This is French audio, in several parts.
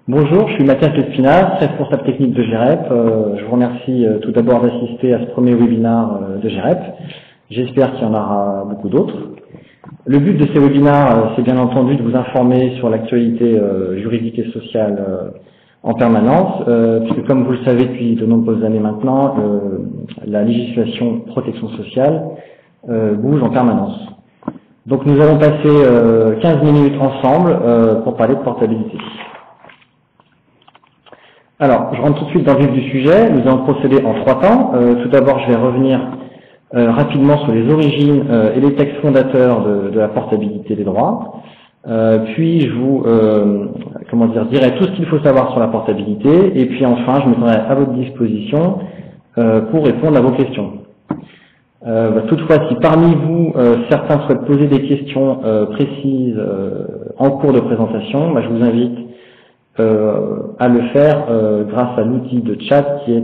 Bonjour, je suis Mathias Lespina, responsable technique de GEREP. Je vous remercie tout d'abord d'assister à ce premier webinaire de GEREP. J'espère qu'il y en aura beaucoup d'autres. Le but de ces webinaires, c'est bien entendu de vous informer sur l'actualité juridique et sociale en permanence, puisque comme vous le savez depuis de nombreuses années maintenant, la législation protection sociale bouge en permanence. Donc nous allons passer 15 minutes ensemble pour parler de portabilité. Alors, je rentre tout de suite dans le vif du sujet. Nous allons procéder en 3 temps. Tout d'abord, je vais revenir rapidement sur les origines et les textes fondateurs de la portabilité des droits. Puis, je vous dirai tout ce qu'il faut savoir sur la portabilité. Et puis, enfin, je me tiendrai à votre disposition pour répondre à vos questions. Toutefois, si parmi vous, certains souhaitent poser des questions précises en cours de présentation, je vous invite à le faire grâce à l'outil de chat qui est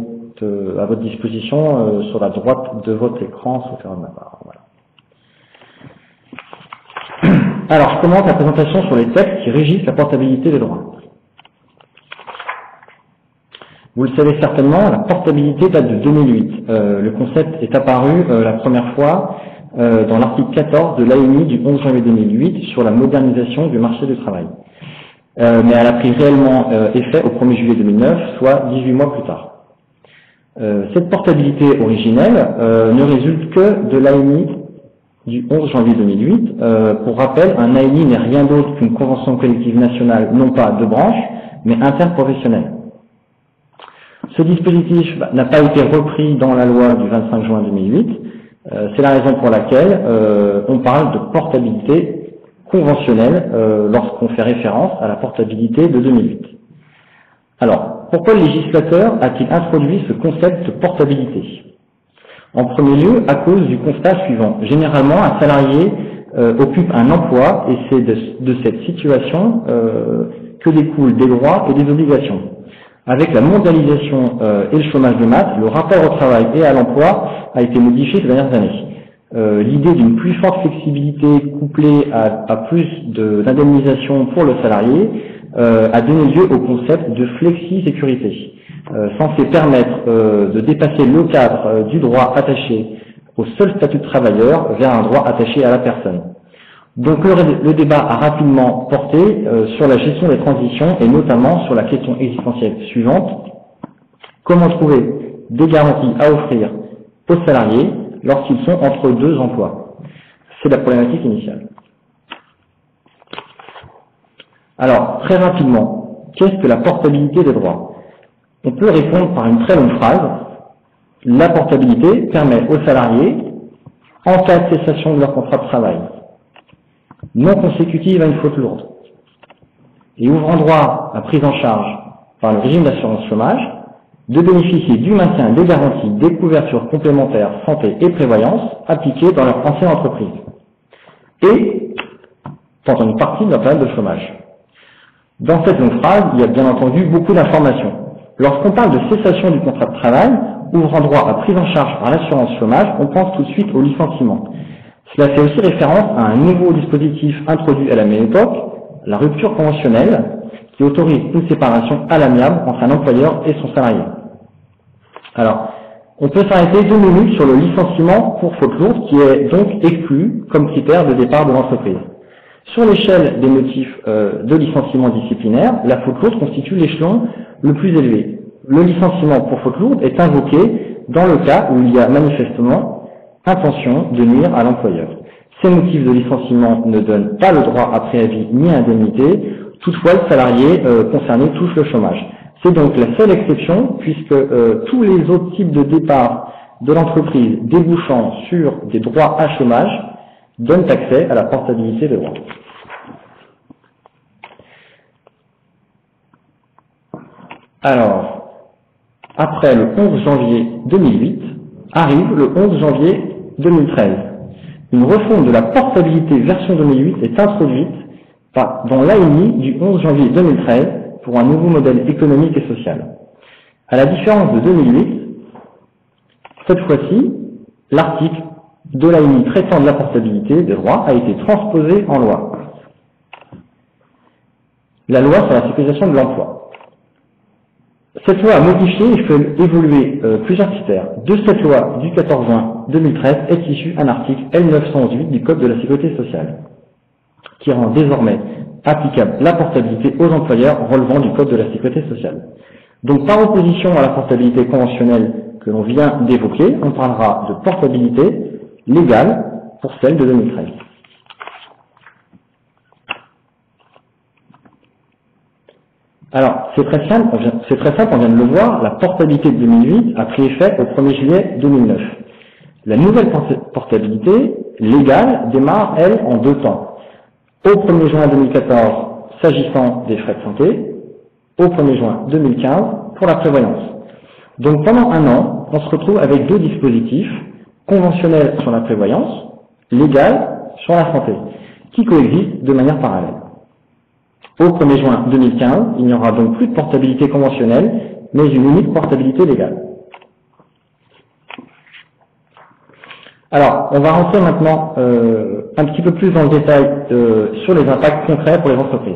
à votre disposition sur la droite de votre écran, sauf erreur de ma part. Voilà. Alors, je commence la présentation sur les textes qui régissent la portabilité des droits. Vous le savez certainement, la portabilité date de 2008. Le concept est apparu la première fois dans l'article 14 de l'ANI du 11 janvier 2008 sur la modernisation du marché du travail. Mais elle a pris réellement effet au 1er juillet 2009, soit 18 mois plus tard. Cette portabilité originelle ne résulte que de l'ANI du 11 janvier 2008. Pour rappel, un ANI n'est rien d'autre qu'une convention collective nationale, non pas de branche, mais interprofessionnelle. Ce dispositif n'a pas été repris dans la loi du 25 juin 2008. C'est la raison pour laquelle on parle de portabilité conventionnelle lorsqu'on fait référence à la portabilité de 2008. Alors, pourquoi le législateur a-t-il introduit ce concept de portabilité? En premier lieu, à cause du constat suivant. Généralement, un salarié occupe un emploi et c'est de cette situation que découlent des droits et des obligations. Avec la mondialisation et le chômage de masse, le rapport au travail et à l'emploi a été modifié ces dernières années. L'idée d'une plus forte flexibilité couplée à plus d'indemnisation pour le salarié a donné lieu au concept de flexi-sécurité, censé permettre de dépasser le cadre du droit attaché au seul statut de travailleur vers un droit attaché à la personne. Donc le débat a rapidement porté sur la gestion des transitions et notamment sur la question existentielle suivante: comment trouver des garanties à offrir aux salariés lorsqu'ils sont entre deux emplois? C'est la problématique initiale. Alors, très rapidement, qu'est-ce que la portabilité des droits? On peut répondre par une très longue phrase. La portabilité permet aux salariés, en cas de cessation de leur contrat de travail, non consécutive à une faute lourde, et ouvrant droit à prise en charge par le régime d'assurance chômage, de bénéficier du maintien des garanties des couvertures complémentaires santé et prévoyance appliquées dans leur ancienne entreprise, et pendant une partie de leur période de chômage. Dans cette longue phrase, il y a bien entendu beaucoup d'informations. Lorsqu'on parle de cessation du contrat de travail, ouvrant droit à prise en charge par l'assurance chômage, on pense tout de suite au licenciement. Cela fait aussi référence à un nouveau dispositif introduit à la même époque, la rupture conventionnelle, qui autorise une séparation à l'amiable entre un employeur et son salarié. Alors, on peut s'arrêter 2 minutes sur le licenciement pour faute lourde, qui est donc exclu comme critère de départ de l'entreprise. Sur l'échelle des motifs de licenciement disciplinaire, la faute lourde constitue l'échelon le plus élevé. Le licenciement pour faute lourde est invoqué dans le cas où il y a manifestement intention de nuire à l'employeur. Ces motifs de licenciement ne donnent pas le droit à préavis ni à indemnité, toutefois le salarié concerné touche le chômage. C'est donc la seule exception puisque tous les autres types de départ de l'entreprise débouchant sur des droits à chômage donnent accès à la portabilité des droits. Alors, après le 11 janvier 2008, arrive le 11 janvier 2013. Une refonte de la portabilité version 2008 est introduite dans l'ANI du 11 janvier 2013 pour un nouveau modèle économique et social. À la différence de 2008, cette fois-ci, l'article de l'ANI traitant de la portabilité des droits a été transposé en loi. La loi sur la sécurisation de l'emploi. Cette loi a modifié et fait évoluer plusieurs critères. De cette loi du 14 juin 2013 est issu un article L911 du Code de la Sécurité sociale, qui rend désormais applicable la portabilité aux employeurs relevant du Code de la Sécurité sociale. Donc par opposition à la portabilité conventionnelle que l'on vient d'évoquer, on parlera de portabilité légale pour celle de 2013. Alors, c'est très simple, on vient de le voir, la portabilité de 2008 a pris effet au 1er juillet 2009. La nouvelle portabilité légale démarre, elle, en deux temps. Au 1er juin 2014, s'agissant des frais de santé, au 1er juin 2015, pour la prévoyance. Donc pendant un an, on se retrouve avec deux dispositifs, conventionnels sur la prévoyance, légal sur la santé, qui coexistent de manière parallèle. Au 1er juin 2015, il n'y aura donc plus de portabilité conventionnelle, mais une unique portabilité légale. Alors, on va rentrer maintenant un petit peu plus dans le détail sur les impacts concrets pour les entreprises.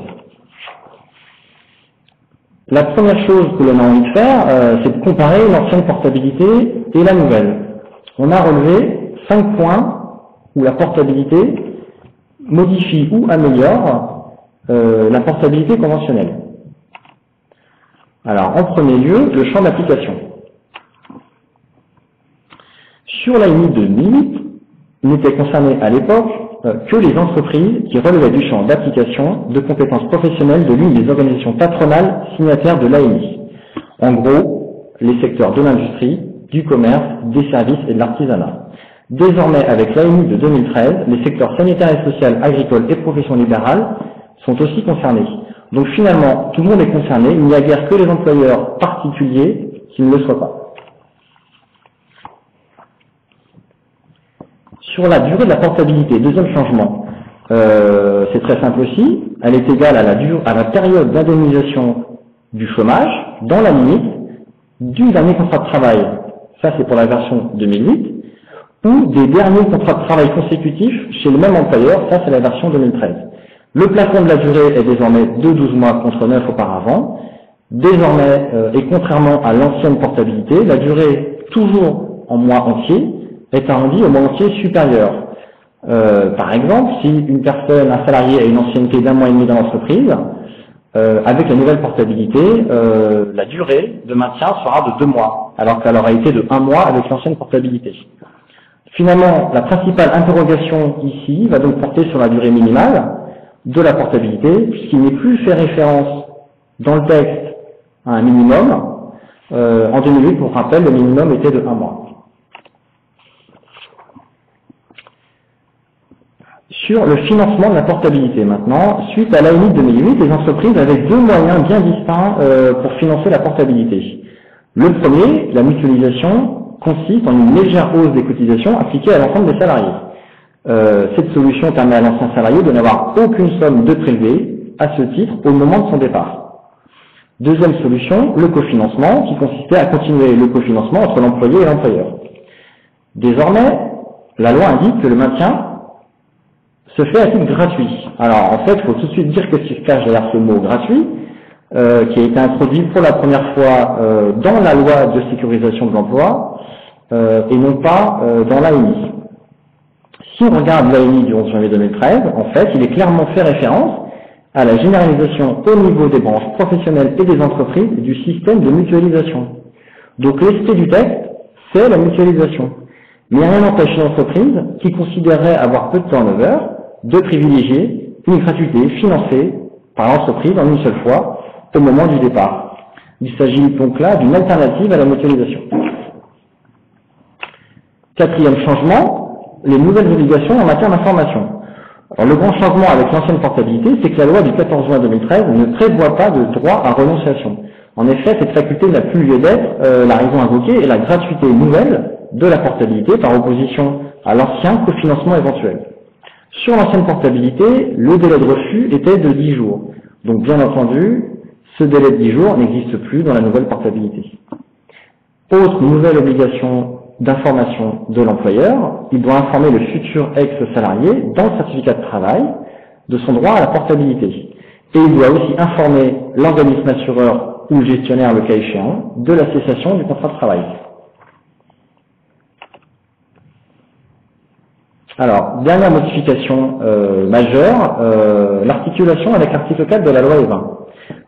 La première chose que l'on a envie de faire, c'est de comparer l'ancienne portabilité et la nouvelle. On a relevé 5 points où la portabilité modifie ou améliore la portabilité conventionnelle. Alors, en premier lieu, le champ d'application. Sur l'ANI 2008, n'étaient concernées à l'époque que les entreprises qui relevaient du champ d'application de compétences professionnelles de l'une des organisations patronales signataires de l'ANI. En gros, les secteurs de l'industrie, du commerce, des services et de l'artisanat. Désormais, avec l'ANI de 2013, les secteurs sanitaires et social, agricoles et professions libérales sont aussi concernés. Donc finalement, tout le monde est concerné, il n'y a guère que les employeurs particuliers qui ne le soient pas. Sur la durée de la portabilité, deuxième changement, c'est très simple aussi, elle est égale à la période d'indemnisation du chômage, dans la limite du dernier contrat de travail, ça c'est pour la version 2008, ou des derniers contrats de travail consécutifs chez le même employeur, ça c'est la version 2013. Le plafond de la durée est désormais de 12 mois contre 9 auparavant. Désormais, et contrairement à l'ancienne portabilité, la durée, toujours en mois entiers, est arrondie au mois entier supérieur. Par exemple, si une personne, un salarié, a une ancienneté d'1 mois et demi dans l'entreprise, avec la nouvelle portabilité, la durée de maintien sera de 2 mois, alors qu'elle aura été de 1 mois avec l'ancienne portabilité. Finalement, la principale interrogation ici va donc porter sur la durée minimale de la portabilité, puisqu'il n'est plus fait référence dans le texte à un minimum. En 2008, pour rappel, le minimum était de 1 mois. Sur le financement de la portabilité maintenant, suite à l'ANI 2008, les entreprises avaient deux moyens bien distincts pour financer la portabilité. Le premier, la mutualisation, consiste en une légère hausse des cotisations appliquées à l'ensemble des salariés. Cette solution permet à l'ancien salarié de n'avoir aucune somme de prélevée à ce titre au moment de son départ. Deuxième solution, le cofinancement, qui consistait à continuer le cofinancement entre l'employé et l'employeur. Désormais, la loi indique que le maintien se fait à titre gratuit. Alors en fait, il faut tout de suite dire qu'est-ce qui se cache derrière ce mot gratuit, qui a été introduit pour la première fois dans la loi de sécurisation de l'emploi et non pas dans l'ANI. Si on regarde l'ANI du 11 janvier 2013, en fait, il est clairement fait référence à la généralisation au niveau des branches professionnelles et des entreprises du système de mutualisation. Donc l'esprit du texte, c'est la mutualisation. Mais rien n'empêche une entreprise qui considérerait avoir peu de turnover de privilégier une gratuité financée par l'entreprise en une seule fois au moment du départ. Il s'agit donc là d'une alternative à la mutualisation. Quatrième changement, les nouvelles obligations en matière d'information. Alors, le grand changement avec l'ancienne portabilité, c'est que la loi du 14 juin 2013 ne prévoit pas de droit à renonciation. En effet, cette faculté n'a plus lieu d'être, la raison invoquée est la gratuité nouvelle de la portabilité par opposition à l'ancien cofinancement éventuel. Sur l'ancienne portabilité, le délai de refus était de 10 jours. Donc bien entendu, ce délai de 10 jours n'existe plus dans la nouvelle portabilité. Autre nouvelle obligation d'information de l'employeur, il doit informer le futur ex-salarié dans le certificat de travail de son droit à la portabilité. Et il doit aussi informer l'organisme assureur ou le gestionnaire le cas échéant, de la cessation du contrat de travail. Alors, dernière modification majeure, l'articulation avec l'article 4 de la loi E20.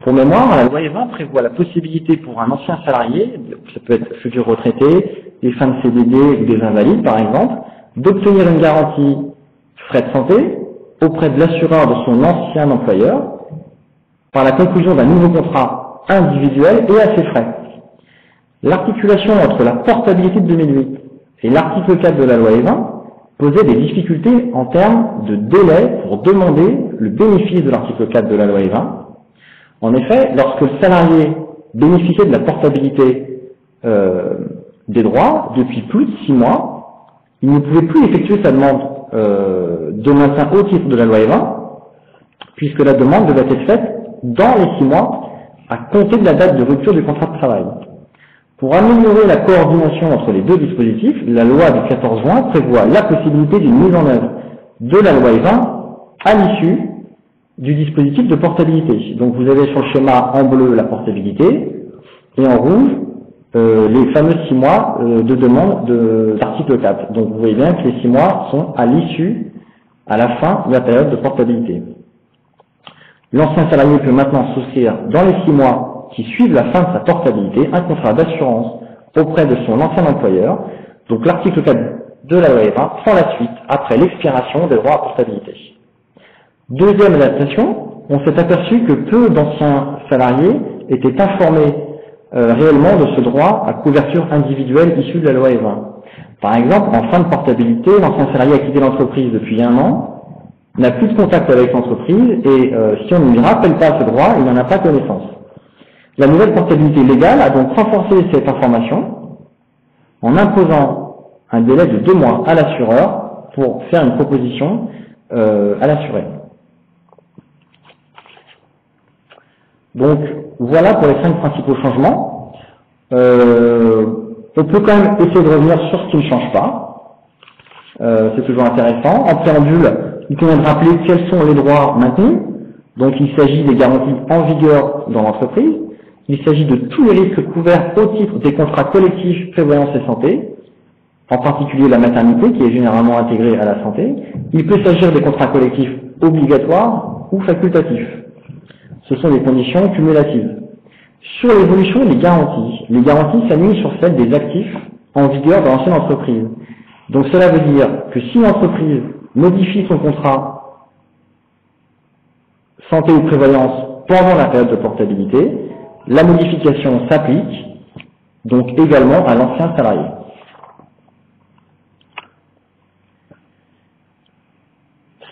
Pour mémoire, la loi E20 prévoit la possibilité pour un ancien salarié, ça peut être futur retraité, des fins de CDD ou des invalides par exemple, d'obtenir une garantie frais de santé auprès de l'assureur de son ancien employeur par la conclusion d'un nouveau contrat individuel et à ses frais. L'articulation entre la portabilité de 2008 et l'article 4 de la loi E20 posait des difficultés en termes de délai pour demander le bénéfice de l'article 4 de la loi E20. En effet, lorsque le salarié bénéficiait de la portabilité des droits depuis plus de 6 mois, il ne pouvait plus effectuer sa demande de maintien au titre de la loi E20, puisque la demande devait être faite dans les 6 mois à compter de la date de rupture du contrat de travail. Pour améliorer la coordination entre les deux dispositifs, la loi du 14 juin prévoit la possibilité d'une mise en œuvre de la loi E20 à l'issue du dispositif de portabilité. Donc vous avez sur le schéma en bleu la portabilité et en rouge les fameux 6 mois de demande d'article 4. Donc vous voyez bien que les 6 mois sont à l'issue, à la fin de la période de portabilité. L'ancien salarié peut maintenant souscrire dans les 6 mois qui suivent la fin de sa portabilité un contrat d'assurance auprès de son ancien employeur. Donc l'article 4 de la loi E20 prend la suite après l'expiration des droits à portabilité. Deuxième adaptation, on s'est aperçu que peu d'anciens salariés étaient informés réellement de ce droit à couverture individuelle issu de la loi E20. Par exemple, en fin de portabilité, l'ancien salarié a quitté l'entreprise depuis 1 an, n'a plus de contact avec l'entreprise et si on ne lui rappelle pas ce droit, il n'en a pas connaissance. La nouvelle portabilité légale a donc renforcé cette information en imposant un délai de 2 mois à l'assureur pour faire une proposition à l'assuré. Donc voilà pour les 5 principaux changements. On peut quand même essayer de revenir sur ce qui ne change pas. C'est toujours intéressant. En préambule, il convient de rappeler quels sont les droits maintenus. Donc il s'agit des garanties en vigueur dans l'entreprise. Il s'agit de tous les risques couverts au titre des contrats collectifs prévoyance et santé, en particulier la maternité qui est généralement intégrée à la santé. Il peut s'agir des contrats collectifs obligatoires ou facultatifs. Ce sont des conditions cumulatives. Sur l'évolution des garanties s'alignent sur celles des actifs en vigueur dans l'ancienne entreprise. Donc cela veut dire que si l'entreprise modifie son contrat santé ou prévoyance pendant la période de portabilité, la modification s'applique donc également à l'ancien salarié.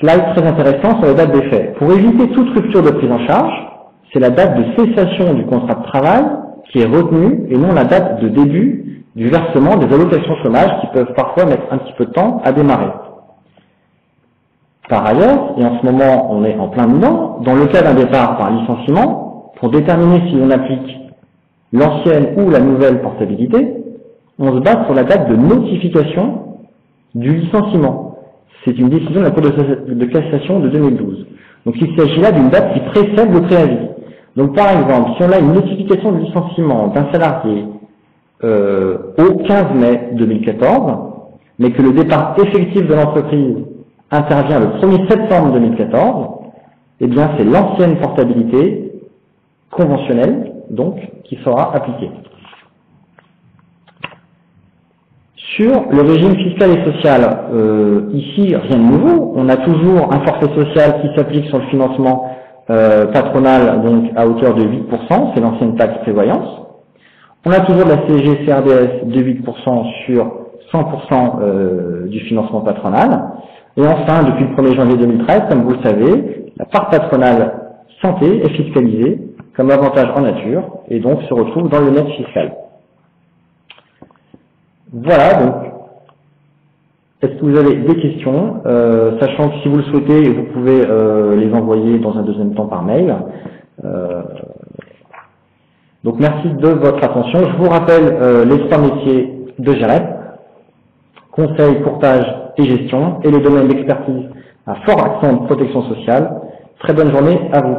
Slide très intéressant sur les dates d'effet. Pour éviter toute rupture de prise en charge, c'est la date de cessation du contrat de travail qui est retenue et non la date de début du versement des allocations chômage qui peuvent parfois mettre un petit peu de temps à démarrer. Par ailleurs, et en ce moment on est en plein dedans, dans le cas d'un départ par licenciement, pour déterminer si on applique l'ancienne ou la nouvelle portabilité, on se base sur la date de notification du licenciement. C'est une décision de la Cour de cassation de 2012. Donc il s'agit là d'une date qui précède le préavis. Donc par exemple, si on a une notification de licenciement d'un salarié au 15 mai 2014, mais que le départ effectif de l'entreprise intervient le 1er septembre 2014, eh bien c'est l'ancienne portabilité conventionnelle, donc, qui sera appliquée. Sur le régime fiscal et social, ici, rien de nouveau. On a toujours un forfait social qui s'applique sur le financement patronal, donc à hauteur de 8%, c'est l'ancienne taxe prévoyance. On a toujours de la CSG-CRDS de 8% sur 100% du financement patronal. Et enfin, depuis le 1er janvier 2013, comme vous le savez, la part patronale santé est fiscalisée comme avantage en nature et donc se retrouve dans le net fiscal. Voilà, donc, est-ce que vous avez des questions, sachant que si vous le souhaitez, vous pouvez les envoyer dans un deuxième temps par mail. Donc merci de votre attention. Je vous rappelle les 3 métiers de GEREP, conseil, courtage et gestion, et les domaines d'expertise à fort accent de protection sociale. Très bonne journée à vous.